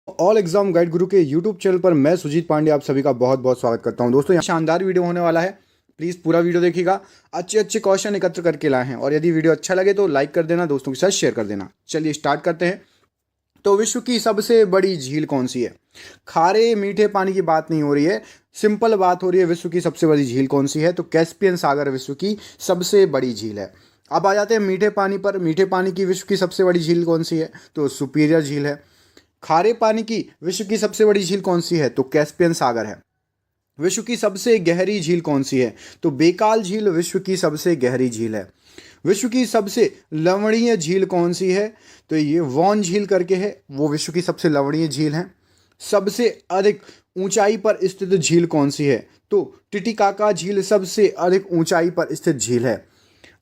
All exam guide गुरु के YouTube channel पर मैं सुजीत पांडे आप सभी का बहुत बहुत स्वागत करता हूं। दोस्तों, यहाँ शानदार वीडियो होने वाला है। प्लीज़ पूरा वीडियो देखिएगा। अच्छे अच्छे क्वेश्चन एकत्र करके लाए हैं और यदि वीडियो अच्छा लगे तो लाइक कर देना, दोस्तों के साथ शेयर कर देना। चलिए स्टार्ट करते हैं। तो विश्व की सबसे बड़ी झील कौन सी है? खारे मीठे पानी की बात नहीं हो रही है, सिंपल बात हो रही है। विश्व की सबसे बड़ी झील कौन सी है? तो कैस्पियन सागर विश्व की सबसे बड़ी झील है। अब आ जाते हैं मीठे पानी पर। मीठे पानी की विश्व की सबसे बड़ी झील कौन सी है? तो सुपीरियर झील है। खारे पानी की विश्व की सबसे बड़ी झील कौन सी है? तो कैस्पियन सागर है। विश्व की सबसे गहरी झील कौन सी है? तो बेकाल झील विश्व की सबसे गहरी झील है। विश्व की सबसे लवणीय झील कौन सी है? तो ये वॉन झील करके है, वो विश्व की सबसे लवणीय झील है। सबसे अधिक ऊंचाई पर स्थित झील कौन सी है? तो टिटिकाका झील सबसे अधिक ऊंचाई पर स्थित झील है।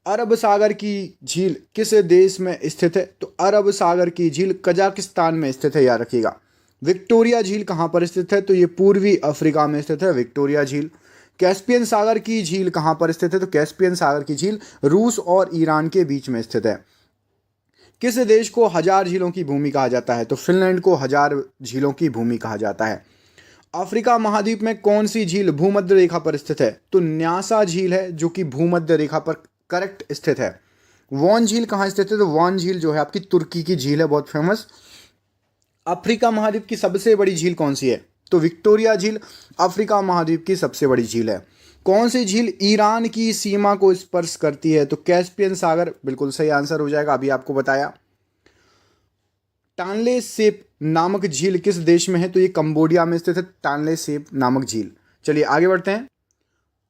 अरब सागर की झील किस देश में स्थित है? तो अरब सागर की झील कजाकिस्तान में स्थित है, याद रखिएगा। विक्टोरिया झील कहाँ पर स्थित है? तो ये पूर्वी अफ्रीका में स्थित है, विक्टोरिया झील। कैस्पियन सागर की झील कहाँ पर स्थित है? तो कैस्पियन सागर की झील रूस और ईरान के बीच में स्थित है। किस देश को हजार झीलों की भूमि कहा जाता है? तो फिनलैंड को हजार झीलों की भूमि कहा जाता है। अफ्रीका महाद्वीप में कौन सी झील भूमध्य रेखा पर स्थित है? तो न्यासा झील है, जो कि भूमध्य रेखा पर करेक्ट स्थित है। वॉन झील कहाँ स्थित है? तो वॉन झील जो है आपकी तुर्की की झील है, बहुत फेमस। अफ्रीका महाद्वीप की सबसे बड़ी झील कौन सी है? तो विक्टोरिया झील अफ्रीका महाद्वीप की सबसे बड़ी झील है। कौन सी झील ईरान की सीमा को स्पर्श करती है? तो कैस्पियन सागर बिल्कुल सही आंसर हो जाएगा, अभी आपको बताया। टानले सेप नामक झील किस देश में है? तो ये कंबोडिया में स्थित है, टानले सेप नामक झील। चलिए आगे बढ़ते हैं।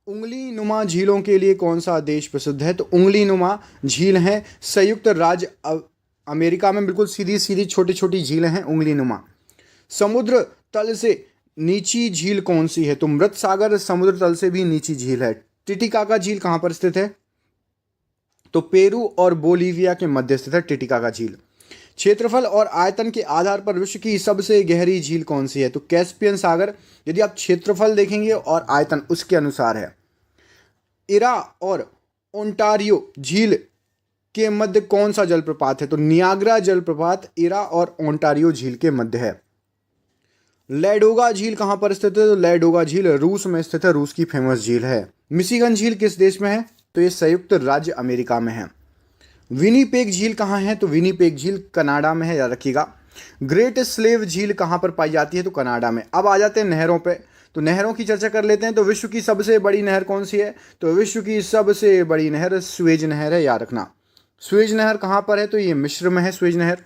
उंगली नुमा झीलों के लिए कौन सा देश प्रसिद्ध है? तो उंगली नुमा झील है संयुक्त राज्य अमेरिका में, बिल्कुल सीधी सीधी छोटी छोटी झीलें हैं उंगली नुमा। समुद्र तल से नीची झील कौन सी है? तो मृत सागर समुद्र तल से भी नीची झील है। टिटिकाका झील कहाँ पर स्थित है? तो पेरू और बोलीविया के मध्य स्थित है टिटिकाका झील। क्षेत्रफल और आयतन के आधार पर विश्व की सबसे गहरी झील कौन सी है? तो कैस्पियन सागर। यदि आप क्षेत्रफल देखेंगे और आयतन उसके अनुसार है। इरा और ओंटारियो झील के मध्य कौन सा जलप्रपात है? तो नियाग्रा जलप्रपात इरा और ओंटारियो झील के मध्य है। लैडोगा झील कहाँ पर स्थित है? तो लैडोगा झील रूस में स्थित है, रूस की फेमस झील है। मिशिगन झील किस देश में है? तो ये संयुक्त राज्य अमेरिका में है। विनीपेग झील कहाँ है? तो विनीपेग झील कनाडा में है, याद रखिएगा। ग्रेट स्लेव झील कहाँ पर पाई जाती है? तो कनाडा में। अब आ जाते हैं नहरों पे, तो नहरों की चर्चा कर लेते हैं। तो विश्व की सबसे बड़ी नहर कौन सी है? तो विश्व की सबसे बड़ी नहर स्वेज नहर है, याद रखना। स्वेज नहर कहाँ पर है? तो ये मिस्र में है स्वेज नहर।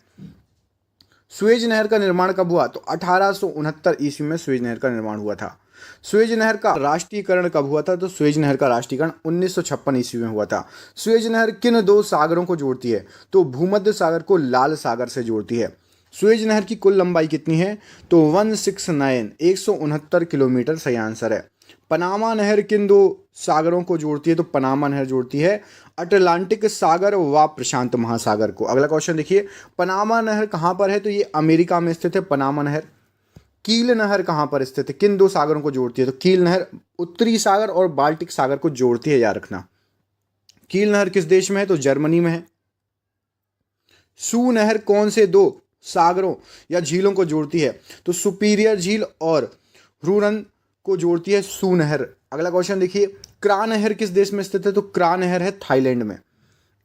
स्वेज नहर का निर्माण कब हुआ? तो 1869 ईस्वी में स्वेज नहर का निर्माण हुआ था। स्वेज नहर का राष्ट्रीयकरण कब हुआ था? तो स्वेज नहर का राष्ट्रीयकरण 1956 ईस्वी में हुआ था। स्वेज नहर किन दो सागरों को जोड़ती है? तो भूमध्य सागर को लाल सागर से जोड़ती है। स्वेज नहर की कुल लंबाई कितनी है? तो 169 किलोमीटर सही आंसर है। पनामा नहर किन दो सागरों को जोड़ती है? तो पनामा नहर जोड़ती है अटलांटिक सागर व प्रशांत महासागर को। अगला क्वेश्चन देखिए, पनामा नहर कहाँ पर है? तो ये अमेरिका में स्थित है पनामा नहर। कील नहर कहाँ पर स्थित है? किन दो सागरों को जोड़ती है? तो कील नहर उत्तरी सागर और बाल्टिक सागर को जोड़ती है, याद रखना। कील नहर किस देश में है? तो जर्मनी में है। सू नहर कौन से दो सागरों या झीलों को जोड़ती है? तो सुपीरियर झील और ह्यूरन को जोड़ती है सू नहर। अगला क्वेश्चन देखिए, क्रा नहर किस देश में स्थित है? तो क्रा नहर है थाईलैंड में।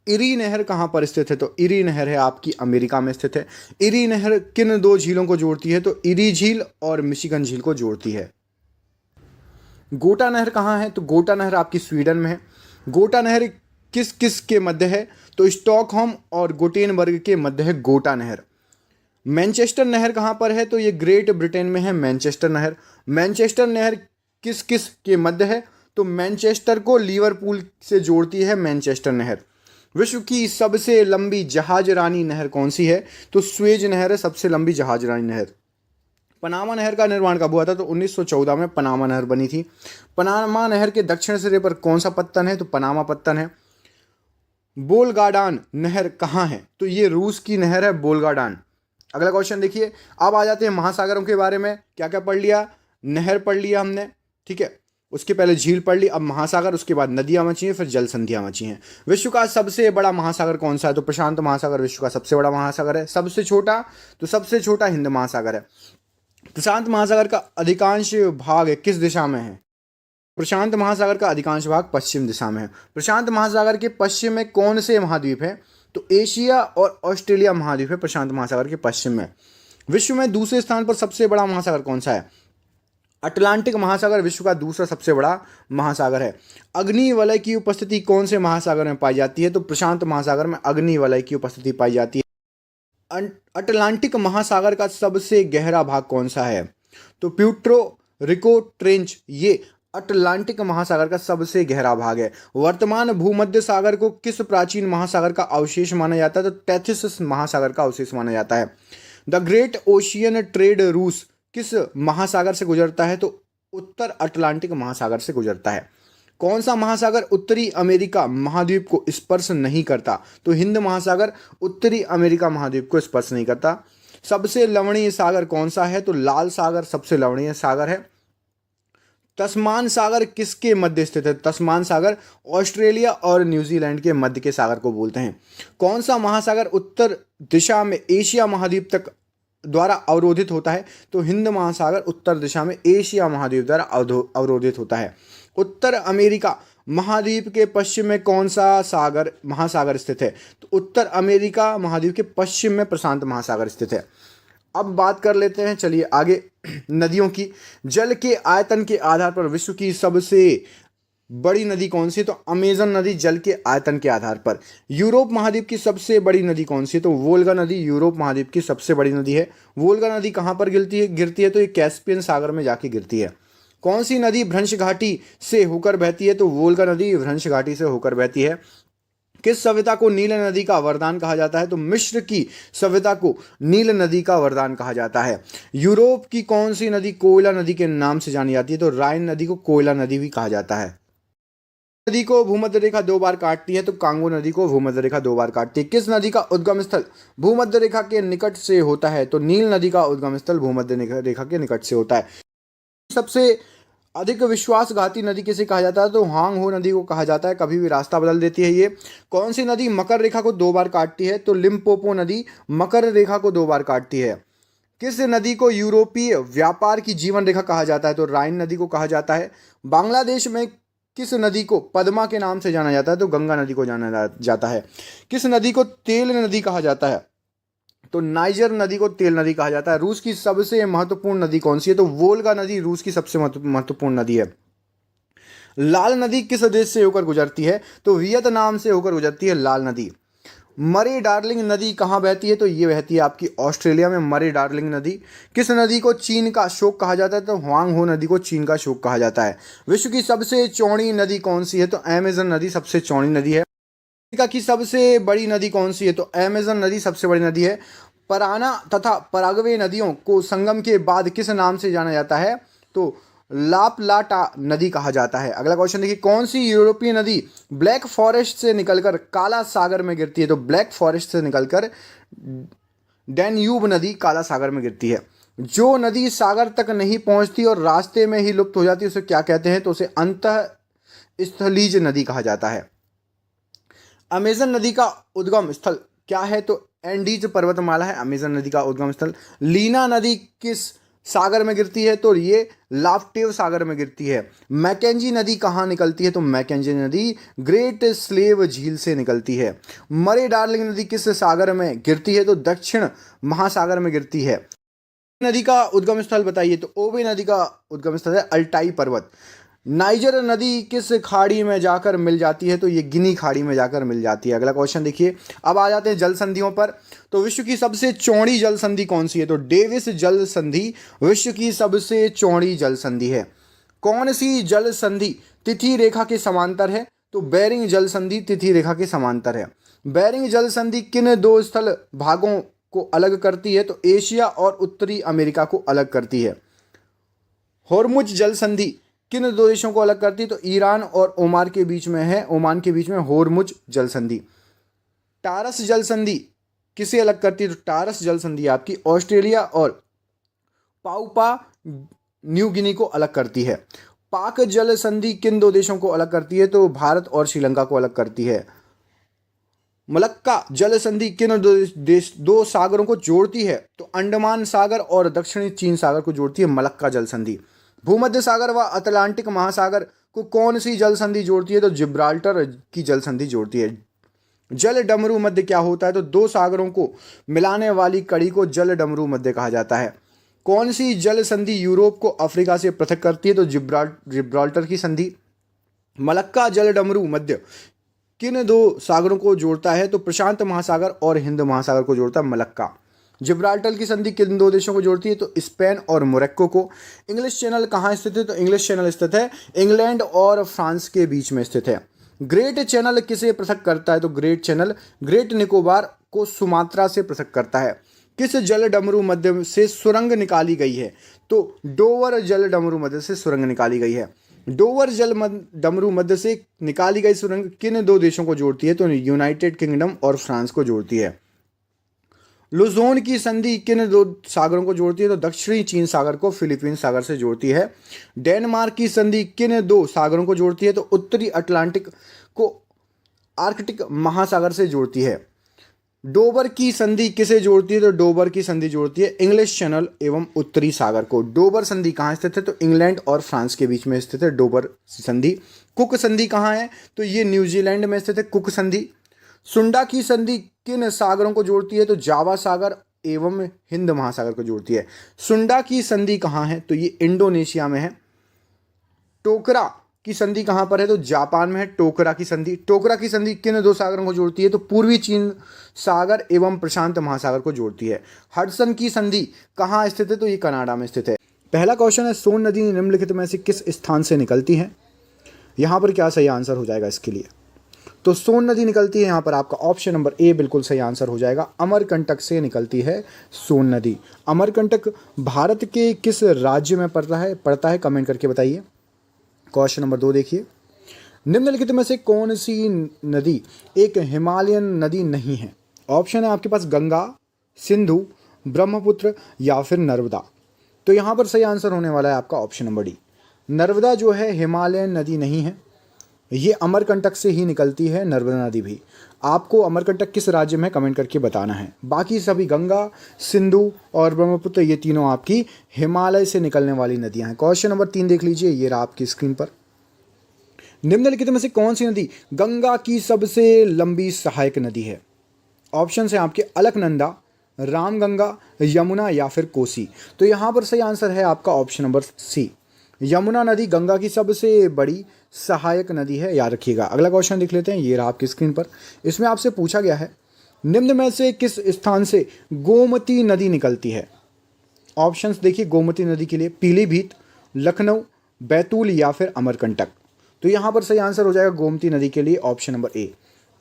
इरी नहर कहाँ पर स्थित है? तो इरी नहर है आपकी अमेरिका में स्थित है। इरी नहर किन दो झीलों को जोड़ती है? तो इरी झील और मिशिगन झील को जोड़ती है। गोटा नहर कहाँ है? तो गोटा नहर आपकी स्वीडन में है। गोटा नहर किस किस के मध्य है? तो स्टॉकहोम और गोटेनबर्ग के मध्य है गोटा नहर। मैनचेस्टर नहर कहाँ पर है? तो ये ग्रेट ब्रिटेन में है मैनचेस्टर नहर। मैनचेस्टर नहर किस किस के मध्य है? तो मैनचेस्टर को लिवरपूल से जोड़ती है मैनचेस्टर नहर। विश्व की सबसे लंबी जहाजरानी नहर कौन सी है? तो स्वेज नहर है सबसे लंबी जहाजरानी नहर। पनामा नहर का निर्माण कब हुआ था? तो 1914 में पनामा नहर बनी थी। पनामा नहर के दक्षिण सिरे पर कौन सा पत्तन है? तो पनामा पत्तन है। बोलगाडान नहर कहाँ है? तो ये रूस की नहर है बोलगाडान। अगला क्वेश्चन देखिए, अब आ जाते हैं महासागरों के बारे में। क्या क्या पढ़ लिया? नहर पढ़ लिया हमने, ठीक है। उसके पहले झील पढ़ ली, अब महासागर, उसके बाद नदियां बची हैं, फिर जल संधियां बची हैं। विश्व का सबसे बड़ा महासागर कौन सा है? तो प्रशांत महासागर विश्व का सबसे बड़ा महासागर है। सबसे छोटा, तो सबसे छोटा हिंद महासागर है। प्रशांत महासागर का अधिकांश भाग किस दिशा में है? प्रशांत महासागर का अधिकांश भाग पश्चिम दिशा में है। प्रशांत महासागर के पश्चिम में कौन से महाद्वीप है? तो एशिया और ऑस्ट्रेलिया महाद्वीप है प्रशांत महासागर के पश्चिम में। विश्व में दूसरे स्थान पर सबसे बड़ा महासागर कौन सा है? अटलांटिक महासागर विश्व का दूसरा सबसे बड़ा महासागर है। अग्निवलय की उपस्थिति कौन से महासागर में पाई जाती है? तो प्रशांत महासागर में अग्निवलय की उपस्थिति पाई जाती है। अटलांटिक महासागर का सबसे गहरा भाग कौन सा है? तो प्यूर्टो रिको ट्रेंच ये अटलांटिक महासागर का सबसे गहरा भाग है। वर्तमान भूमध्य सागर को किस प्राचीन महासागर का अवशेष माना जाता है? तो टेथिस महासागर का अवशेष माना जाता है। The great ocean trade route किस महासागर से गुजरता है? तो उत्तर अटलांटिक महासागर से गुजरता है। कौन सा महासागर उत्तरी अमेरिका महाद्वीप को स्पर्श नहीं करता? तो हिंद महासागर उत्तरी अमेरिका महाद्वीप को स्पर्श नहीं करता। सबसे लवणीय सागर कौन सा है? तो लाल सागर सबसे लवणीय सागर है। तस्मान सागर किसके मध्य स्थित है? तस्मान सागर ऑस्ट्रेलिया और न्यूजीलैंड के मध्य के सागर को बोलते हैं। कौन सा महासागर उत्तर दिशा में एशिया महाद्वीप तक द्वारा अवरोधित होता है? तो हिंद महासागर उत्तर दिशा में एशिया महाद्वीप द्वारा अवरोधित होता है। उत्तर अमेरिका महाद्वीप के पश्चिम में कौन सा सागर महासागर स्थित है? तो उत्तर अमेरिका महाद्वीप के पश्चिम में प्रशांत महासागर स्थित है। अब बात कर लेते हैं, चलिए आगे, नदियों की। जल के आयतन के आधार पर विश्व की सबसे बड़ी नदी कौन सी है? तो अमेजन नदी जल के आयतन के आधार पर। यूरोप महाद्वीप की सबसे बड़ी नदी कौन सी है? तो वोल्गा नदी यूरोप महाद्वीप की सबसे बड़ी नदी है। वोल्गा नदी कहाँ पर गिरती है? तो ये कैस्पियन सागर में जाके गिरती है। कौन सी नदी भ्रंश घाटी से होकर बहती है? तो वोल्गा नदी भ्रंश घाटी से होकर बहती है। किस सभ्यता को नील नदी का वरदान कहा जाता है? तो मिस्र की सभ्यता को नील नदी का वरदान कहा जाता है। यूरोप की कौन सी नदी कोयला नदी के नाम से जानी जाती है? तो राइन नदी को कोयला नदी भी कहा जाता है। नदी को भूमध्य रेखा 2 बार काटती है? तो कांगो नदी को भूमध्य रेखा 2 बार काटती है। किस नदी का उद्गम स्थल भूमध्य रेखा के निकट से होता है? तो नील नदी का उद्गम स्थल भूमध्य रेखा के निकट से होता है। सबसे अधिक विश्वासघाती नदी किसे कहा जाता है? तो हांग हो नदी को कहा जाता है, कभी भी रास्ता बदल देती है ये। कौन सी नदी मकर रेखा को 2 बार काटती है? तो लिम्पोपो नदी मकर रेखा को 2 बार काटती है। किस नदी को यूरोपीय व्यापार की जीवन रेखा कहा जाता है? तो राइन नदी को कहा जाता है। बांग्लादेश में किस नदी को पद्मा के नाम से जाना जाता है? तो गंगा नदी को जाना जाता है। किस नदी को तेल नदी कहा जाता है? तो नाइजर नदी को तेल नदी कहा जाता है। रूस की सबसे महत्वपूर्ण नदी कौन सी है? तो वोल्गा नदी रूस की सबसे महत्वपूर्ण नदी है। लाल नदी किस देश से होकर गुजरती है? तो वियतनाम से होकर गुजरती है लाल नदी। मरे डार्लिंग नदी कहाँ बहती है? तो ये बहती है आपकी ऑस्ट्रेलिया में, मरे डार्लिंग नदी। किस नदी को चीन का शोक कहा जाता है? तो ह्वांग हो नदी को चीन का शोक कहा जाता है। विश्व की सबसे चौड़ी नदी कौन सी है? तो अमेजन नदी सबसे चौड़ी नदी है। अफ्रीका की सबसे बड़ी नदी कौन सी है? तो अमेजन नदी सबसे बड़ी नदी है। पराना तथा पराग्वे नदियों को संगम के बाद किस नाम से जाना जाता है? तो लापलाटा नदी कहा जाता है। अगला क्वेश्चन देखिए, कौन सी यूरोपीय नदी ब्लैक फॉरेस्ट से निकलकर काला सागर में गिरती है? तो ब्लैक फॉरेस्ट से निकलकर डैन्यूब नदी काला सागर में गिरती है। जो नदी सागर तक नहीं पहुंचती और रास्ते में ही लुप्त हो जाती है उसे क्या कहते हैं? तो उसे अंतःस्थलीज नदी कहा जाता है। अमेजन नदी का उद्गम स्थल क्या है? तो एंडीज पर्वतमाला है अमेजन नदी का उद्गम स्थल। लीना नदी किस सागर में गिरती है? तो ये लाफ्टेव सागर में गिरती है। मैकेंजी नदी कहाँ निकलती है? तो मैकेंजी नदी ग्रेट स्लेव झील से निकलती है। मरे डार्लिंग नदी किस सागर में गिरती है? तो दक्षिण महासागर में गिरती है। नदी का उद्गम स्थल बताइए? तो ओबे नदी का उद्गम स्थल है अल्टाई पर्वत। नाइजर नदी किस खाड़ी में जाकर मिल जाती है? तो ये गिनी खाड़ी में जाकर मिल जाती है। अगला क्वेश्चन देखिए, अब आ जाते हैं जल संधियों पर। तो विश्व की सबसे चौड़ी जल संधि कौन सी है? तो डेविस जल संधि विश्व की सबसे चौड़ी जल संधि है। कौन सी जल संधि तिथि रेखा के समांतर है? तो बेरिंग जल संधि तिथि रेखा के समांतर है। बेरिंग जल संधि किन 2 स्थल भागों को अलग करती है? तो एशिया और उत्तरी अमेरिका को अलग करती है। होर्मुज जल संधि किन 2 देशों को अलग करती है? तो ईरान और ओमान के बीच में है, ओमान के बीच में होर्मुज जल संधि। टारस जल संधि किसे अलग करती है? तो टारस जल संधि आपकी ऑस्ट्रेलिया और पापुआ न्यू गिनी को अलग करती है। पाक जल संधि किन दो देशों को अलग करती है? तो भारत और श्रीलंका को अलग करती है। मलक्का जल संधि किन दो सागरों को जोड़ती है? तो अंडमान सागर और दक्षिणी चीन सागर को जोड़ती है मलक्का जल संधि। भूमध्य सागर व अटलांटिक महासागर को कौन सी जल संधि जोड़ती है? तो जिब्राल्टर की जल संधि जोड़ती है। जल डमरू मध्य क्या होता है? तो दो सागरों को मिलाने वाली कड़ी को जल डमरू मध्य कहा जाता है। कौन सी जल संधि यूरोप को अफ्रीका से पृथक करती है? तो जिब्राल्टर की संधि। मलक्का जल डमरू मध्य किन दो सागरों को जोड़ता है? तो प्रशांत महासागर और हिंद महासागर को जोड़ता है मलक्का। जिब्राल्टर की संधि किन दो देशों को जोड़ती है? तो स्पेन और मोरक्को को। इंग्लिश चैनल कहाँ स्थित है? तो इंग्लिश चैनल स्थित है इंग्लैंड और फ्रांस के बीच में स्थित है। ग्रेट चैनल किसे पृथक करता है? तो ग्रेट चैनल ग्रेट निकोबार को सुमात्रा से पृथक करता है। किस जल डमरू मध्य से सुरंग निकाली गई है? तो डोवर जल डमरू मध्य से सुरंग निकाली गई है। डोवर जल डमरू मध्य से निकाली गई सुरंग किन दो देशों को जोड़ती है? तो यूनाइटेड किंगडम और फ्रांस को जोड़ती है। लुजोन की संधि किन दो सागरों को जोड़ती है? तो दक्षिणी चीन सागर को फिलीपींस सागर से जोड़ती है। डेनमार्क की संधि किन दो सागरों को जोड़ती है? तो उत्तरी अटलांटिक को आर्कटिक महासागर से जोड़ती है। डोबर की संधि किसे जोड़ती है? तो डोबर की संधि जोड़ती है इंग्लिश चैनल एवं उत्तरी सागर को। डोबर संधि कहाँ स्थित है? तो इंग्लैंड और फ्रांस के बीच में स्थित है डोबर संधि। कुक संधि कहाँ है? तो ये न्यूजीलैंड में स्थित है कुक संधि। सुंडा की संधि किन सागरों को जोड़ती है? तो जावा सागर एवं हिंद महासागर को जोड़ती है। सुंडा की संधि कहाँ है? तो ये इंडोनेशिया में है। टोकरा की संधि कहाँ पर है? तो जापान में है टोकरा की संधि। टोकरा की संधि किन दो सागरों को जोड़ती है? तो पूर्वी चीन सागर एवं प्रशांत महासागर को जोड़ती है। हडसन की संधि कहाँ स्थित है? तो ये कनाडा में स्थित है। पहला क्वेश्चन है, सोन नदी निम्नलिखित में से किस स्थान से निकलती है? यहाँ पर क्या सही आंसर हो जाएगा इसके लिए? तो सोन नदी निकलती है यहाँ पर आपका ऑप्शन नंबर ए बिल्कुल सही आंसर हो जाएगा। अमरकंटक से निकलती है सोन नदी। अमरकंटक भारत के किस राज्य में पड़ता है कमेंट करके बताइए। क्वेश्चन नंबर 2 देखिए, निम्नलिखित में से कौन सी नदी एक हिमालयन नदी नहीं है? ऑप्शन है आपके पास गंगा, सिंधु, ब्रह्मपुत्र या फिर नर्मदा। तो यहाँ पर सही आंसर होने वाला है आपका ऑप्शन नंबर डी। नर्मदा जो है हिमालयन नदी नहीं है, ये अमरकंटक से ही निकलती है नर्मदा नदी भी। आपको अमरकंटक किस राज्य में कमेंट करके बताना है। बाकी सभी गंगा, सिंधु और ब्रह्मपुत्र ये तीनों आपकी हिमालय से निकलने वाली नदियां हैं। क्वेश्चन नंबर 3 देख लीजिए, ये रहा आपकी स्क्रीन पर। निम्नलिखित में से कौन सी नदी गंगा की सबसे लंबी सहायक नदी है? ऑप्शन है आपके अलकनंदा, रामगंगा, यमुना या फिर कोसी। तो यहाँ पर सही आंसर है आपका ऑप्शन नंबर सी। यमुना नदी गंगा की सबसे बड़ी सहायक नदी है, याद रखिएगा। अगला क्वेश्चन देख लेते हैं, ये रहा आपकी स्क्रीन पर। इसमें आपसे पूछा गया है, निम्न में से किस स्थान से गोमती नदी निकलती है? ऑप्शंस देखिए गोमती नदी के लिए, पीलीभीत, लखनऊ, बैतूल या फिर अमरकंटक। तो यहाँ पर सही आंसर हो जाएगा गोमती नदी के लिए ऑप्शन नंबर ए।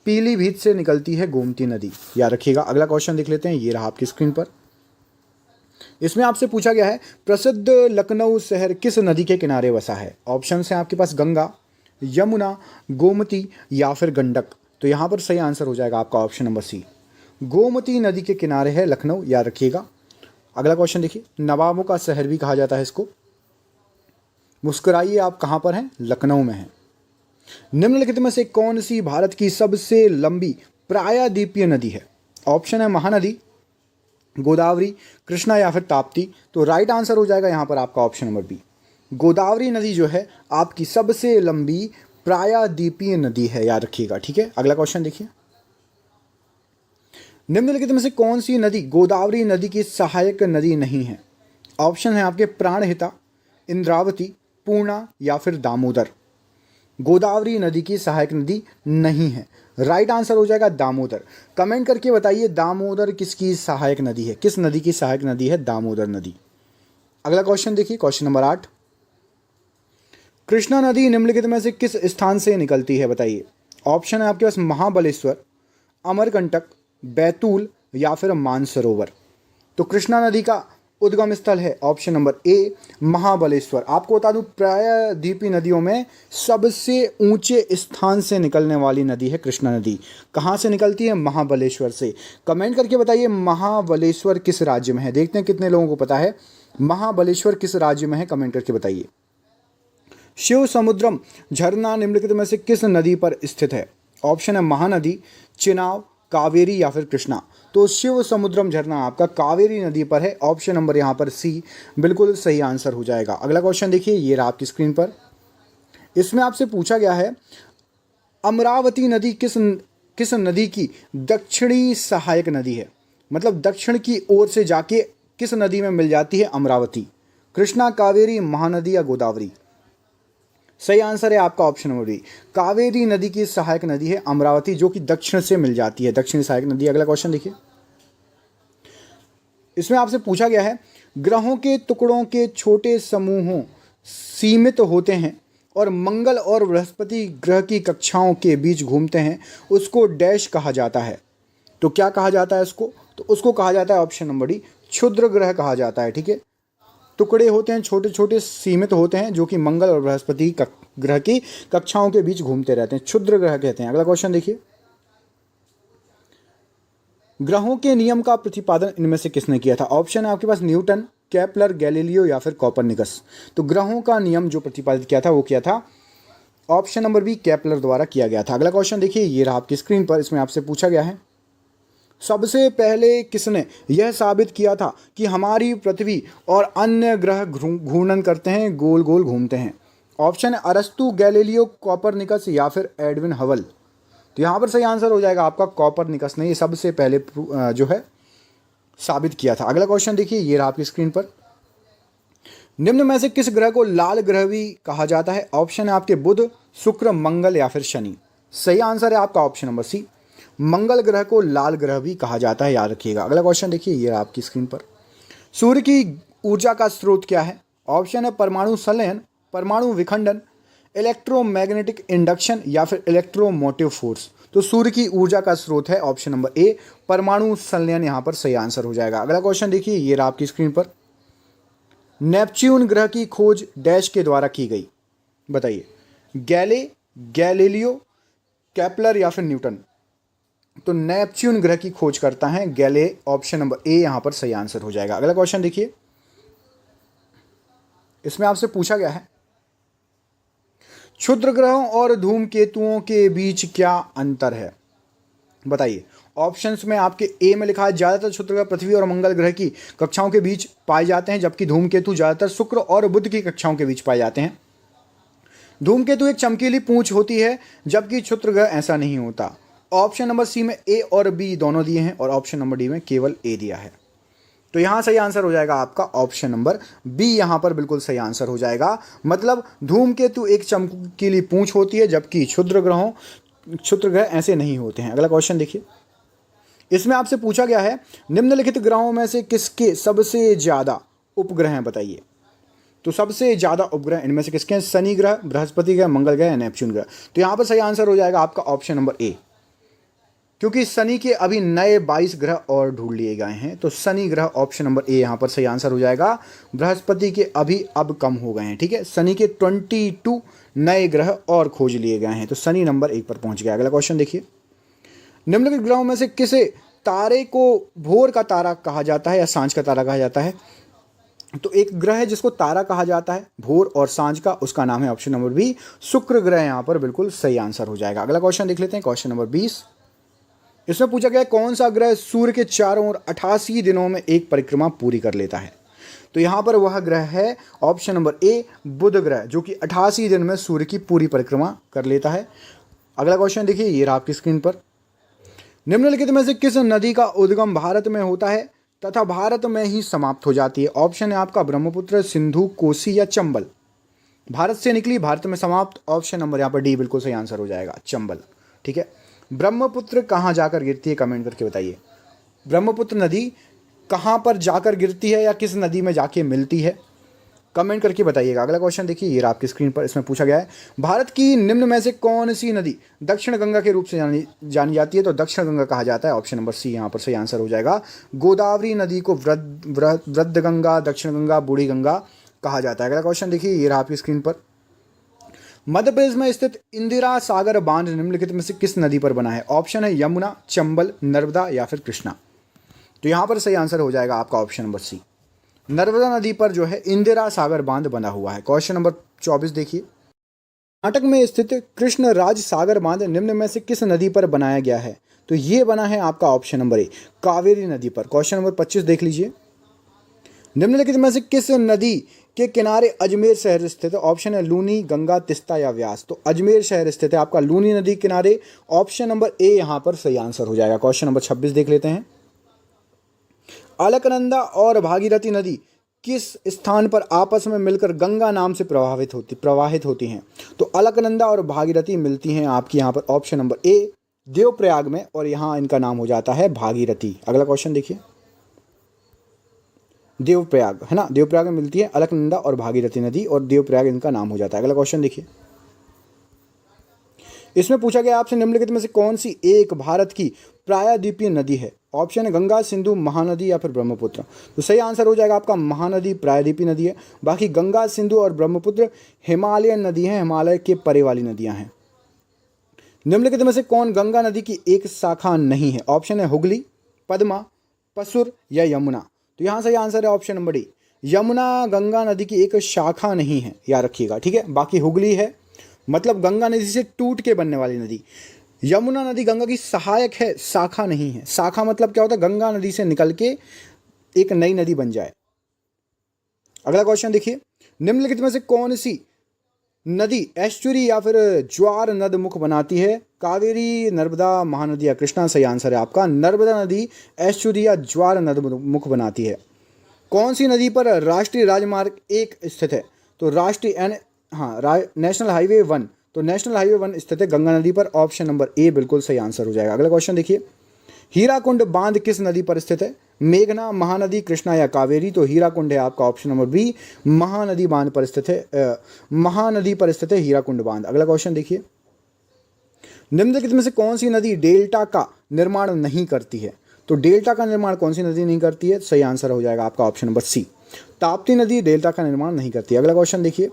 पीलीभीत से निकलती है गोमती नदी, याद रखिएगा। अगला क्वेश्चन देख लेते हैं, ये रहा आपकी स्क्रीन पर। इसमें आपसे पूछा गया है, प्रसिद्ध लखनऊ शहर किस नदी के किनारे बसा है? ऑप्शन है आपके पास गंगा, यमुना, गोमती या फिर गंडक। तो यहाँ पर सही आंसर हो जाएगा आपका ऑप्शन नंबर सी। गोमती नदी के किनारे है लखनऊ, याद रखिएगा। अगला क्वेश्चन देखिए, नवाबों का शहर भी कहा जाता है इसको। मुस्कुराइए, आप कहाँ पर हैं? लखनऊ में हैं। निम्नलिखित में से कौन सी भारत की सबसे लंबी प्रायद्वीपीय नदी है? ऑप्शन है महानदी, गोदावरी, कृष्णा या फिर ताप्ती। तो राइट आंसर हो जाएगा यहाँ पर आपका ऑप्शन नंबर बी। गोदावरी नदी जो है आपकी सबसे लंबी प्रायद्वीपीय नदी है, याद रखिएगा, ठीक है। अगला क्वेश्चन देखिए, निम्नलिखित में से कौन सी नदी गोदावरी नदी की सहायक नदी नहीं है? ऑप्शन है आपके प्राणहिता, इंद्रावती, पूर्णा या फिर दामोदर। गोदावरी नदी की सहायक नदी नहीं है, राइट आंसर हो जाएगा दामोदर। कमेंट करके बताइए दामोदर किसकी सहायक नदी है, किस नदी की सहायक नदी है दामोदर नदी। अगला क्वेश्चन देखिए, क्वेश्चन नंबर 8, कृष्णा नदी निम्नलिखित में से किस स्थान से निकलती है बताइए। ऑप्शन है आपके पास महाबलेश्वर, अमरकंटक, बैतूल या फिर मानसरोवर। तो कृष्णा नदी का उद्गम स्थल है ऑप्शन नंबर ए महाबलेश्वर। आपको बता दूं प्रायद्वीपीय नदियों में सबसे ऊंचे स्थान से निकलने वाली नदी है कृष्णा नदी। कहाँ से निकलती है? महाबलेश्वर से। कमेंट करके बताइए महाबलेश्वर किस राज्य में है। देखते हैं कितने लोगों को पता है महाबलेश्वर किस राज्य में है, कमेंट करके बताइए। शिव समुद्रम झरना निम्नलिखित में से किस नदी पर स्थित है? ऑप्शन है महानदी, चिनाब, कावेरी या फिर कृष्णा। तो शिव समुद्रम झरना आपका कावेरी नदी पर है। ऑप्शन नंबर यहाँ पर सी बिल्कुल सही आंसर हो जाएगा। अगला क्वेश्चन देखिए, ये रहा आपकी स्क्रीन पर। इसमें आपसे पूछा गया है अमरावती नदी किस नदी की दक्षिणी सहायक नदी है? मतलब दक्षिण की ओर से जाके किस नदी में मिल जाती है अमरावती? कृष्णा, कावेरी, महानदी या गोदावरी? सही आंसर है आपका ऑप्शन नंबर बी, कावेरी नदी की सहायक नदी है अमरावती, जो कि दक्षिण से मिल जाती है, दक्षिणी सहायक नदी। अगला क्वेश्चन देखिए, इसमें आपसे पूछा गया है ग्रहों के टुकड़ों के छोटे समूहों सीमित होते हैं और मंगल और बृहस्पति ग्रह की कक्षाओं के बीच घूमते हैं, उसको डैश कहा जाता है। तो क्या कहा जाता है उसको? तो उसको कहा जाता है ऑप्शन नंबर डी, क्षुद्र ग्रह कहा जाता है। ठीक है, टुकड़े होते हैं, छोटे छोटे सीमित होते हैं, जो कि मंगल और बृहस्पति ग्रह की कक्षाओं के बीच घूमते रहते हैं, क्षुद्र ग्रह कहते हैं। अगला क्वेश्चन देखिए, ग्रहों के नियम का प्रतिपादन इनमें से किसने किया था? ऑप्शन है आपके पास न्यूटन, केपलर, गैलीलियो या फिर कोपरनिकस। तो ग्रहों का नियम जो प्रतिपादित किया था वो किया था ऑप्शन नंबर बी, केपलर द्वारा किया गया था। अगला क्वेश्चन देखिए, ये रहा आपकी स्क्रीन पर। इसमें आपसे पूछा गया है सबसे पहले किसने यह साबित किया था कि हमारी पृथ्वी और अन्य ग्रह घूर्णन करते हैं, गोल गोल घूमते हैं? ऑप्शन है अरस्तु, गैलीलियो, कोपरनिकस या फिर एडविन हबल। तो यहाँ पर सही आंसर हो जाएगा आपका कोपरनिकस ने ये सबसे पहले जो है साबित किया था। अगला क्वेश्चन देखिए, ये रहा आपकी स्क्रीन पर। निम्न में से किस ग्रह को लाल ग्रह भी कहा जाता है? ऑप्शन है आपके बुध, शुक्र, मंगल या फिर शनि। सही आंसर है आपका ऑप्शन नंबर सी, मंगल ग्रह को लाल ग्रह भी कहा जाता है, याद रखिएगा। अगला क्वेश्चन देखिए, ये रहा आपकी स्क्रीन पर। सूर्य की ऊर्जा का स्रोत क्या है? ऑप्शन है परमाणु संलयन, परमाणु विखंडन, इलेक्ट्रोमैग्नेटिक इंडक्शन या फिर इलेक्ट्रोमोटिव फोर्स। तो सूर्य की ऊर्जा का स्रोत है ऑप्शन नंबर ए, परमाणु संलयन, यहाँ पर सही आंसर हो जाएगा। अगला क्वेश्चन देखिए, ये रहा आपकी स्क्रीन पर। नेपच्यून ग्रह की खोज डैश के द्वारा की गई, बताइए। गैलीलियो, केपलर या फिर न्यूटन? तो नेपच्यून ग्रह की खोज करता है गैले, ऑप्शन नंबर ए यहाँ पर सही आंसर हो जाएगा। अगला क्वेश्चन देखिए, इसमें आपसे पूछा गया है क्षुद्र ग्रहों और धूमकेतुओं के बीच क्या अंतर है? बताइए। ऑप्शंस में आपके ए में लिखा है ज्यादातर क्षुद्र ग्रह पृथ्वी और मंगल ग्रह की कक्षाओं के बीच पाए जाते हैं, जबकि धूमकेतु ज्यादातर शुक्र और बुध की कक्षाओं के बीच पाए जाते हैं। धूमकेतु एक चमकीली पूंछ होती है, जबकि क्षुद्र ग्रह ऐसा नहीं होता। ऑप्शन नंबर सी में ए और बी दोनों दिए हैं और ऑप्शन नंबर डी में केवल ए दिया है। तो यहाँ सही आंसर हो जाएगा आपका ऑप्शन नंबर बी, यहाँ पर बिल्कुल सही आंसर हो जाएगा। मतलब धूमकेतु एक चमकीली पूंछ होती है, जबकि क्षुद्र ग्रह ऐसे नहीं होते हैं। अगला क्वेश्चन देखिए, इसमें आपसे पूछा गया है निम्नलिखित ग्रहों में से किसके सबसे ज्यादा उपग्रह हैं, बताइए। तो सबसे ज्यादा उपग्रह इनमें से किसके हैं? शनि ग्रह, बृहस्पति ग्रह, मंगल ग्रह, नेपच्यून ग्रह। तो यहाँ पर सही आंसर हो जाएगा आपका ऑप्शन नंबर ए, क्योंकि शनि के अभी नए 22 ग्रह और ढूंढ लिए गए हैं, तो शनि ग्रह ऑप्शन नंबर ए यहाँ पर सही आंसर हो जाएगा। बृहस्पति के अभी अब कम हो गए हैं, ठीक है। शनि के 22 नए ग्रह और खोज लिए गए हैं, तो शनि नंबर 1 पर पहुंच गया। अगला क्वेश्चन देखिए, निम्नलिखित ग्रहों में से किसे तारे को भोर का तारा कहा जाता है या सांझ का तारा कहा जाता है? तो एक ग्रह है जिसको तारा कहा जाता है भोर और सांझ का, उसका नाम है ऑप्शन नंबर बी, शुक्र ग्रह, यहाँ पर बिल्कुल सही आंसर हो जाएगा। अगला क्वेश्चन देख लेते हैं, क्वेश्चन नंबर 20। इसमें पूछा गया कौन सा ग्रह सूर्य के चारों ओर 88 दिनों में एक परिक्रमा पूरी कर लेता है? तो यहाँ पर वह ग्रह है ऑप्शन नंबर ए, बुध ग्रह, जो कि 88 दिन में सूर्य की पूरी परिक्रमा कर लेता है। अगला क्वेश्चन देखिए, ये रहा आपकी स्क्रीन पर। निम्नलिखित में से किस नदी का उद्गम भारत में होता है तथा भारत में ही समाप्त हो जाती है? ऑप्शन है आपका ब्रह्मपुत्र, सिंधु, कोसी या चंबल। भारत से निकली, भारत में समाप्त, ऑप्शन नंबर यहाँ पर डी बिल्कुल सही आंसर हो जाएगा, चंबल। ठीक है, ब्रह्मपुत्र कहाँ जाकर गिरती है, कमेंट करके बताइए। ब्रह्मपुत्र नदी कहाँ पर जाकर गिरती है या किस नदी में जाके मिलती है, कमेंट करके बताइएगा। अगला क्वेश्चन देखिए, ये आपकी स्क्रीन पर। इसमें पूछा गया है भारत की निम्न में से कौन सी नदी दक्षिण गंगा के रूप से जानी जाती है? तो दक्षिण गंगा कहा जाता है, ऑप्शन नंबर सी यहाँ पर सही आंसर हो जाएगा। गोदावरी नदी को वृद्ध गंगा, दक्षिण गंगा, बूढ़ी गंगा कहा जाता है। अगला क्वेश्चन देखिए, ये रहा आपकी स्क्रीन पर। मध्य प्रदेश में स्थित इंदिरा सागर बांध निम्नलिखित में से किस नदी पर बना है? ऑप्शन है यमुना, चंबल, नर्मदा या फिर कृष्णा। तो यहाँ पर सही आंसर हो जाएगा आपका ऑप्शन नंबर सी, नर्मदा नदी पर जो है इंदिरा सागर बांध बना हुआ है। क्वेश्चन नंबर 24 देखिए, कर्नाटक में स्थित कृष्णराज सागर बांध निम्न में से किस नदी पर बनाया गया है? तो ये बना है आपका ऑप्शन नंबर ए, कावेरी नदी पर। क्वेश्चन नंबर 25 देख लीजिए। निम्नलिखित में से किस नदी के किनारे अजमेर शहर स्थित है? ऑप्शन है लूनी, गंगा, तिस्ता या व्यास। तो अजमेर शहर स्थित है आपका लूनी नदी किनारे। ऑप्शन नंबर ए यहां पर सही आंसर हो जाएगा। क्वेश्चन नंबर 26 देख लेते हैं। अलकनंदा और भागीरथी नदी किस स्थान पर आपस में मिलकर गंगा नाम से प्रवाहित होती हैं? तो अलकनंदा और भागीरथी मिलती हैं आपकी यहाँ पर ऑप्शन नंबर ए, देवप्रयाग में, और यहाँ इनका नाम हो जाता है भागीरथी। अगला क्वेश्चन देखिए। देवप्रयाग है ना, देवप्रयाग में मिलती है अलकनंदा और भागीरथी नदी, और देवप्रयाग इनका नाम हो जाता है। अगला क्वेश्चन देखिए। इसमें पूछा गया आपसे निम्नलिखित में से कौन सी एक भारत की प्रायद्वीपीय नदी है? ऑप्शन है गंगा, सिंधु, महानदी या फिर ब्रह्मपुत्र। तो सही आंसर हो जाएगा आपका महानदी प्रायद्वीपीय नदी है। बाकी गंगा, सिंधु और ब्रह्मपुत्र हिमालयन नदी है, हिमालय के परे वाली नदियां हैं। निम्नलिखित में से कौन गंगा नदी की एक शाखा नहीं है? ऑप्शन है हुगली, पद्मा, पसुर या यमुना। तो यहाँ सही आंसर है option number D, Yamuna Ganga नदी की एक शाखा नहीं है, याद रखिएगा, ठीक है। बाकी हुगली है, मतलब गंगा नदी से टूट के बनने वाली नदी। यमुना नदी गंगा की सहायक है, शाखा नहीं है। शाखा मतलब क्या होता है? गंगा नदी से निकल के एक नई नदी बन जाए। अगला क्वेश्चन देखिए। निम्नलिखित में से कौन सी नदी एस्चुरी या फिर ज्वार नद मुख बनाती है? कावेरी, नर्मदा, महानदी या कृष्णा। सही आंसर है आपका नर्मदा नदी एस्चुरी या ज्वार नद मुख बनाती है। कौन सी नदी पर राष्ट्रीय राजमार्ग 1 स्थित है? तो नेशनल हाईवे 1। तो नेशनल हाईवे 1 स्थित है गंगा नदी पर। ऑप्शन नंबर ए बिल्कुल सही आंसर हो जाएगा। अगला क्वेश्चन देखिए। हीराकुंड बांध किस नदी पर स्थित है? मेघना, महानदी, कृष्णा या कावेरी। तो हीराकुंड है आपका ऑप्शन नंबर बी, महानदी बांध पर स्थित है, महानदी पर स्थित है हीराकुंड बांध। अगला क्वेश्चन देखिए। निम्नलिखित में से कौन सी नदी डेल्टा का निर्माण नहीं करती है? तो डेल्टा का निर्माण कौन सी नदी नहीं करती है? सही आंसर हो जाएगा आपका ऑप्शन नंबर सी, ताप्ती नदी डेल्टा का निर्माण नहीं करती है। अगला क्वेश्चन देखिए।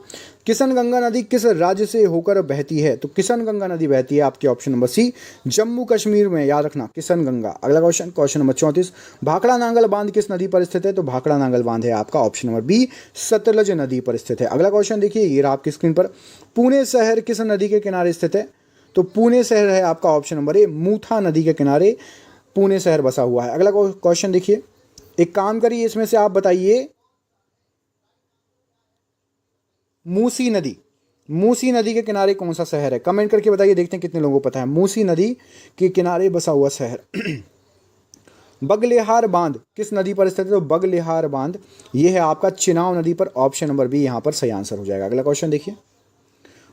किशनगंगा नदी किस राज्य से होकर बहती है? तो किशनगंगा नदी बहती है आपके option number C, Jammu Kashmir में, याद रखना किशनगंगा। अगला question, question number 34। Bhakra Nangal बांध किस नदी पर स्थित है? तो भाखड़ा नांगल बांध है आपका ऑप्शन नंबर बी, सतलज नदी पर स्थित है। अगला क्वेश्चन देखिए, ये रहा आपकी स्क्रीन पर। पुणे शहर किस नदी के किनारे स्थित है? तो पुणे शहर है आपका ऑप्शन नंबर ए, मूथा नदी के किनारे पुणे शहर बसा हुआ है। अगला क्वेश्चन देखिए। एक काम करिए, इसमें से आप बताइए मूसी नदी के किनारे कौन सा शहर है? कमेंट करके बताइए, देखते हैं कितने लोगों को पता है मूसी नदी के किनारे बसा हुआ शहर। बगलेहार बांध किस नदी पर स्थित है? तो बगलेहार बांध ये है आपका चिनाव नदी पर। ऑप्शन नंबर बी यहां पर सही आंसर हो जाएगा। अगला क्वेश्चन देखिए।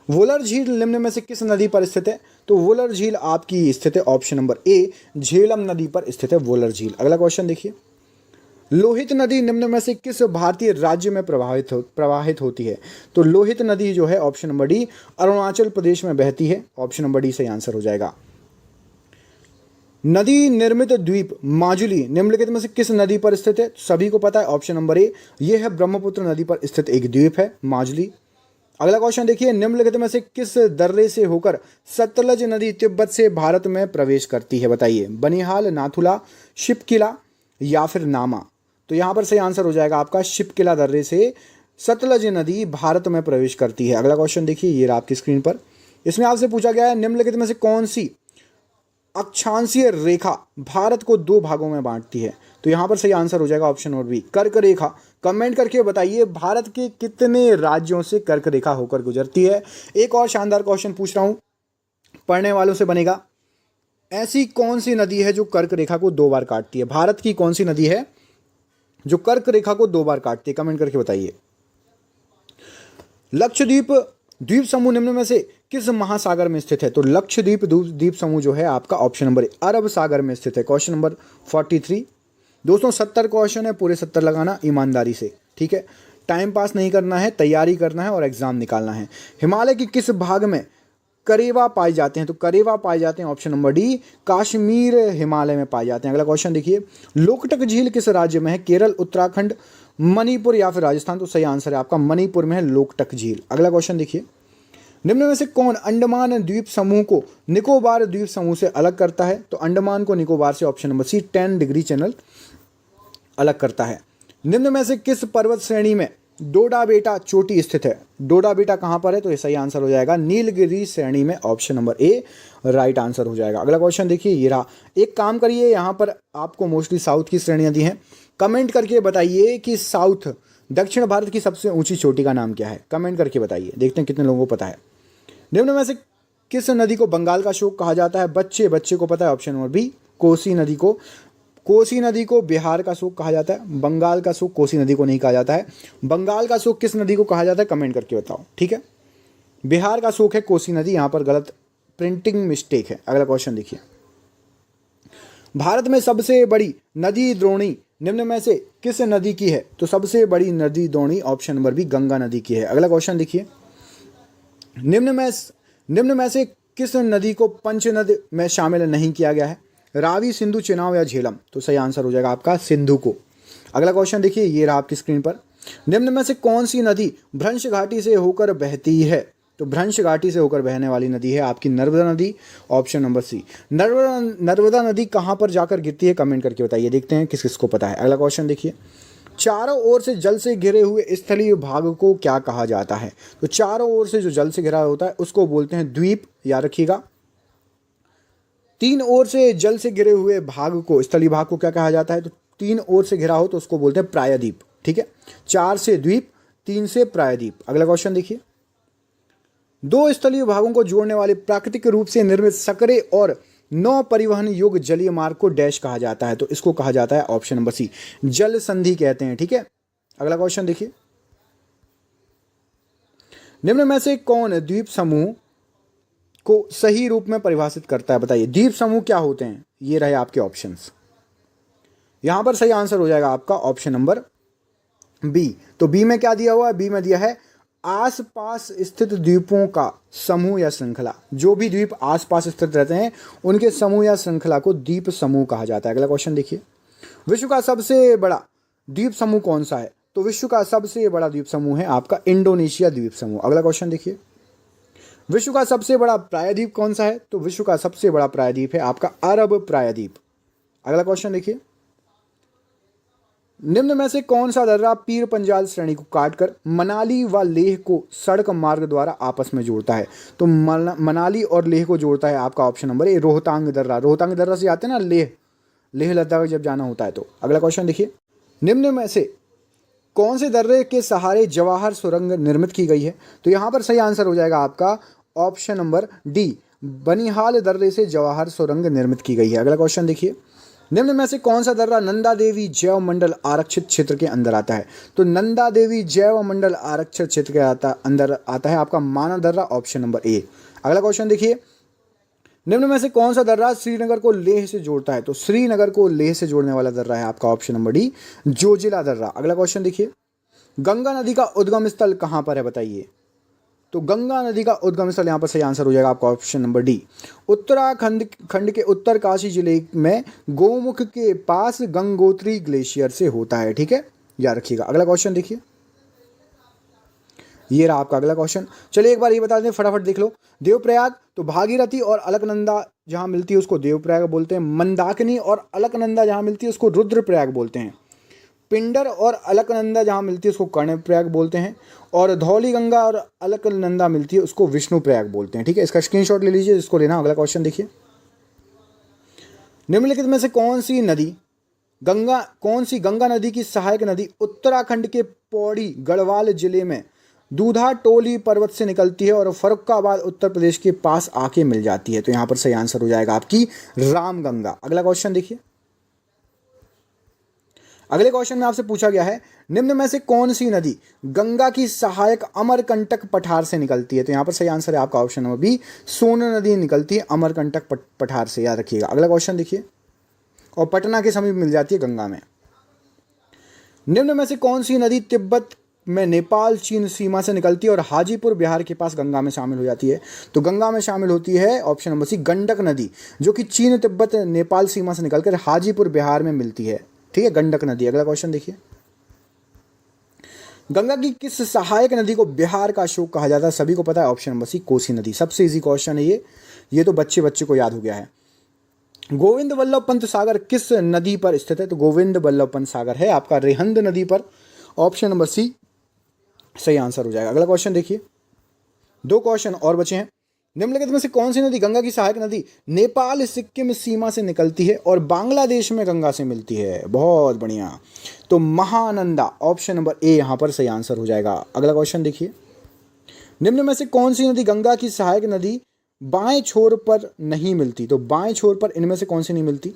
वुलर झील निम्न में से किस नदी पर स्थित है? तो वुलर झील आपकी स्थित है ऑप्शन नंबर ए, झेलम नदी पर स्थित है वुलर झील। अगला क्वेश्चन देखिए। लोहित नदी निम्न में से किस भारतीय राज्य में प्रवाहित होती है? तो लोहित नदी जो है option number D, Arunachal Pradesh में बहती है। ऑप्शन नंबर डी सही आंसर हो जाएगा। नदी निर्मित द्वीप माजुली निम्नलिखित में से किस नदी पर स्थित है? सभी को पता है ऑप्शन नंबर ए, यह है ब्रह्मपुत्र नदी पर स्थित एक द्वीप है माजुली। अगला क्वेश्चन देखिए। निम्नलिखित में से किस दर्रे से होकर सतलज नदी तिब्बत से भारत में प्रवेश करती है? बताइए। बनिहाल, नाथुला, शिपकिला या फिर नामा। तो यहाँ पर सही आंसर हो जाएगा आपका शिपकिला दर्रे से सतलज नदी भारत में प्रवेश करती है। अगला क्वेश्चन देखिए, ये रहा आपकी स्क्रीन पर। इसमें आपसे पूछा गया है निम्नलिखित में से कौन सी अक्षांशीय रेखा भारत को 2 भागों में बांटती है? तो यहाँ पर सही आंसर हो जाएगा ऑप्शन नंबर बी, कर्क रेखा। कमेंट करके बताइए भारत के कितने राज्यों से कर्क रेखा होकर गुजरती है। एक और शानदार क्वेश्चन पूछ रहा हूँ, पढ़ने वालों से बनेगा। ऐसी कौन सी नदी है जो कर्क रेखा को 2 बार काटती है? भारत की कौन सी नदी है जो कर्क रेखा को 2 बार काटती है? कमेंट करके बताइए। लक्षद्वीप द्वीप समूह निम्न में से किस महासागर में स्थित है? तो लक्षद्वीप द्वीप समूह जो है आपका ऑप्शन नंबर ए, अरब सागर में स्थित है। Question number 43। दोस्तों 70 क्वेश्चन है, पूरे 70 लगाना ईमानदारी से, ठीक है। टाइम पास नहीं करना है, तैयारी करना है और एग्जाम निकालना है। हिमालय के किस भाग में करेवा पाए जाते हैं? तो करेवा पाए जाते हैं option number D, Kashmir Himalaya में पाए जाते हैं। अगला क्वेश्चन देखिए। लोकटक झील किस राज्य में है? केरल, उत्तराखंड, मणिपुर या फिर राजस्थान। तो सही आंसर है आपका मणिपुर में है लोकटक झील। अगला क्वेश्चन देखिए। निम्न में से कौन अंडमान द्वीप समूह को निकोबार द्वीप समूह से अलग करता है? तो अंडमान को निकोबार से option number C 10 degree channel अलग करता है। निम्न में से किस पर्वत श्रेणी में डोडा बेटा चोटी स्थित है? डोडा बेटा कहाँ पर है? तो ये सही आंसर हो जाएगा नीलगिरी श्रेणी में, option number A right answer हो जाएगा। अगला क्वेश्चन देखिए, ये रहा। एक काम करिए, यहाँ पर आपको मोस्टली साउथ की श्रेणियाँ दी हैं, कमेंट करके बताइए कि साउथ दक्षिण भारत की सबसे ऊंची चोटी का नाम क्या है? कमेंट करके बताइए, देखते हैं कितने लोगों को पता है। निम्न में से किस नदी को बंगाल का शोक कहा जाता है? बच्चे को पता है, ऑप्शन नंबर बी कोसी नदी को। कोसी नदी को बिहार का शोक कहा जाता है, बंगाल का शोक कोसी नदी को नहीं कहा जाता है। बंगाल का शोक किस नदी को कहा जाता है? कमेंट करके बताओ, ठीक है। बिहार का शोक है कोसी नदी, यहाँ पर गलत प्रिंटिंग मिस्टेक है। अगला क्वेश्चन देखिए, भारत में सबसे बड़ी नदी द्रोणी निम्न में से किस नदी की है? तो सबसे बड़ी नदी द्रोणी ऑप्शन नंबर बी गंगा नदी की है। अगला क्वेश्चन देखिए, निम्न में से किस नदी को पंचनद में शामिल नहीं किया गया है? रावी, सिंधु, चेनाब या झेलम? तो सही आंसर हो जाएगा आपका सिंधु को। अगला क्वेश्चन देखिए, ये रहा आपकी स्क्रीन पर। निम्न में से कौन सी नदी भ्रंश घाटी से होकर बहती है? तो भ्रंश घाटी से होकर बहने वाली नदी है आपकी नर्मदा नदी, ऑप्शन नंबर सी। नर्मदा नदी कहाँ पर जाकर गिरती है? कमेंट करके बताइए, देखते हैं किस किस को पता है। अगला क्वेश्चन देखिए, चारों ओर से जल से घिरे हुए स्थलीय भाग को क्या कहा जाता है? तो चारों ओर से जो जल से घिरा होता है उसको बोलते हैं द्वीप, याद रखिएगा। तीन ओर से जल से घिरे हुए भाग को, स्थलीय भाग को क्या कहा जाता है? तो तीन ओर से घिरा हो तो उसको बोलते हैं प्रायद्वीप, ठीक है। चार से द्वीप, तीन से प्रायद्वीप। अगला क्वेश्चन देखिए, दो स्थलीय भागों को जोड़ने वाले प्राकृतिक रूप से निर्मित सकरे और नौ परिवहन योग्य जलीय मार्ग को डैश कहा जाता है? तो इसको कहा जाता है ऑप्शन नंबर सी जल संधि कहते हैं, ठीक है। अगला क्वेश्चन देखिए, निम्न में से कौन द्वीप समूह को सही रूप में परिभाषित करता है? बताइए, द्वीप समूह क्या होते हैं? ये रहे आपके ऑप्शंस। यहां पर सही आंसर हो जाएगा आपका ऑप्शन नंबर बी। तो बी में क्या दिया हुआ है? बी में दिया है आसपास स्थित द्वीपों का समूह या श्रृंखला। जो भी द्वीप आसपास स्थित रहते हैं उनके समूह या श्रृंखला को द्वीप समूह कहा जाता है। अगला क्वेश्चन देखिए, विश्व का सबसे बड़ा द्वीप समूह कौन सा है? तो विश्व का सबसे बड़ा द्वीप समूह है आपका इंडोनेशिया द्वीप समूह। अगला क्वेश्चन देखिए, विश्व का सबसे बड़ा प्रायद्वीप कौन सा है? तो विश्व का सबसे बड़ा प्रायद्वीप है आपका अरब प्रायद्वीप। अगला क्वेश्चन देखिए, निम्न में से कौन सा दर्रा पीर पंजाल श्रेणी को काटकर मनाली व लेह को सड़क मार्ग द्वारा आपस में जोड़ता है? तो मनाली और लेह को जोड़ता है आपका ऑप्शन नंबर ए रोहतांग दर्रा। रोहतांग दर्रा से आते हैं ना लेह लद्दाख जब जाना होता है तो। अगला क्वेश्चन देखिए, निम्न में से कौन से दर्रे के सहारे जवाहर सुरंग निर्मित की गई है? तो यहाँ पर सही आंसर हो जाएगा आपका ऑप्शन नंबर डी बनिहाल दर्रे से जवाहर सुरंग निर्मित की गई है। अगला क्वेश्चन देखिए, निम्न में से कौन सा दर्रा नंदा देवी जैव मंडल आरक्षित क्षेत्र के अंदर आता है? तो नंदा देवी जैव मंडल आरक्षित क्षेत्र के अंदर आता है आपका माना दर्रा, ऑप्शन नंबर ए। अगला क्वेश्चन देखिए, निम्न में से कौन सा दर्रा श्रीनगर को लेह से जोड़ता है? तो श्रीनगर को लेह से जोड़ने वाला दर्रा है आपका ऑप्शन नंबर डी जोजिला दर्रा। अगला क्वेश्चन देखिए, गंगा नदी का उद्गम स्थल कहाँ पर है? बताइए। तो गंगा नदी का उद्गम स्थल यहाँ पर सही आंसर हो जाएगा आपका ऑप्शन नंबर डी उत्तराखंड खंड के उत्तरकाशी जिले में गोमुख के पास गंगोत्री ग्लेशियर से होता है, ठीक है, याद रखिएगा। अगला क्वेश्चन देखिए, ये रहा आपका अगला क्वेश्चन। चलिए एक बार ये बता दें, फटाफट देख लो। देवप्रयाग, तो भागीरथी और अलकनंदा जहाँ मिलती है उसको देवप्रयाग बोलते हैं। मंदाकिनी और अलकनंदा जहाँ मिलती है उसको रुद्रप्रयाग बोलते हैं। पिंडर और अलकनंदा जहाँ मिलती है उसको कर्णप्रयाग बोलते हैं। और धौली गंगा और अलकनंदा मिलती है उसको विष्णुप्रयाग बोलते हैं, ठीक है। इसका स्क्रीनशॉट ले लीजिए जिसको लेना। अगला क्वेश्चन देखिए, निम्नलिखित में से कौन सी गंगा नदी की सहायक नदी उत्तराखंड के पौड़ी गढ़वाल जिले में दूधा टोली पर्वत से निकलती है और फर्रुखाबाद उत्तर प्रदेश के पास आके मिल जाती है? तो यहाँ पर सही आंसर हो जाएगा आपकी रामगंगा। अगला क्वेश्चन देखिए, अगले क्वेश्चन में आपसे पूछा गया है, निम्न में से कौन सी नदी गंगा की सहायक अमरकंटक पठार से निकलती है? तो यहाँ पर सही आंसर है आपका ऑप्शन नंबर बी सोन नदी निकलती है अमरकंटक पठार से, याद रखिएगा। अगला क्वेश्चन देखिए, और पटना के समीप मिल जाती है गंगा में। निम्न में से कौन सी नदी तिब्बत में नेपाल चीन सीमा से निकलती है और हाजीपुर बिहार के पास गंगा में शामिल हो जाती है? तो गंगा में शामिल होती है ऑप्शन नंबर सी गंडक नदी, जो कि चीन तिब्बत नेपाल सीमा से निकलकर हाजीपुर बिहार में मिलती है, ठीक है, गंडक नदी। अगला क्वेश्चन देखिए, गंगा की किस सहायक नदी को बिहार का अशोक कहा जाता है? सभी को पता है, ऑप्शन नंबर सी कोसी नदी। सबसे इजी क्वेश्चन है ये तो बच्चे को याद हो गया है। गोविंद वल्लभ पंत सागर किस नदी पर स्थित है? तो गोविंद वल्लभ पंत सागर है आपका रिहंद नदी पर, ऑप्शन नंबर सी सही आंसर हो जाएगा। अगला क्वेश्चन देखिए, 2 क्वेश्चन और बचे हैं। निम्नलिखित में से कौन सी नदी गंगा की सहायक नदी नेपाल सिक्किम सीमा से निकलती है और बांग्लादेश में गंगा से मिलती है? बहुत बढ़िया, तो महानंदा, ऑप्शन नंबर ए यहाँ पर सही आंसर हो जाएगा। अगला क्वेश्चन देखिए, निम्न में से कौन सी नदी गंगा की सहायक नदी बाएं छोर पर नहीं मिलती? तो बाएं छोर पर इनमें से कौन सी नहीं मिलती?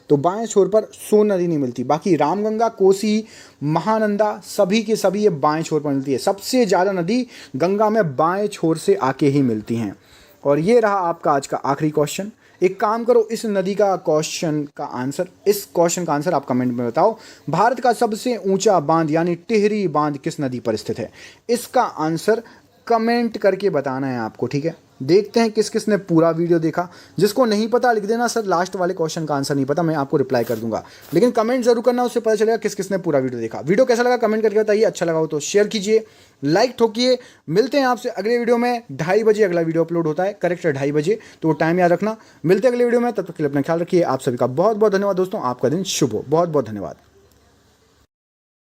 तो बाएं छोर पर सोन नदी नहीं मिलती, बाकी रामगंगा, कोसी, महानंदा सभी के सभी ये बाएं छोर पर मिलती है। सबसे ज़्यादा नदी गंगा में बाएं छोर से आके ही मिलती हैं। और ये रहा आपका आज का आखिरी क्वेश्चन। एक काम करो, इस नदी का क्वेश्चन का आंसर, इस क्वेश्चन का आंसर आप कमेंट में बताओ। भारत का सबसे ऊंचा बांध यानी टिहरी बांध किस नदी पर स्थित है? इसका आंसर कमेंट करके बताना है आपको, ठीक है। देखते हैं किस किस ने पूरा वीडियो देखा। जिसको नहीं पता लिख देना सर लास्ट वाले क्वेश्चन का आंसर नहीं पता, मैं आपको रिप्लाई कर दूंगा, लेकिन कमेंट जरूर करना, उससे पता चलेगा किस किस ने पूरा वीडियो देखा। वीडियो कैसा लगा कमेंट करके बताइए, अच्छा लगा हो तो शेयर कीजिए, लाइक ठोकिए। मिलते हैं आपसे अगले वीडियो में। 2:30 बजे अगला वीडियो अपलोड होता है, करेक्ट 2:30 बजे, तो वो टाइम याद रखना। मिलते हैं अगले वीडियो में, तब तक के लिए अपना ख्याल रखिए। आप सभी का बहुत बहुत धन्यवाद दोस्तों, आपका दिन शुभ हो। बहुत बहुत धन्यवाद।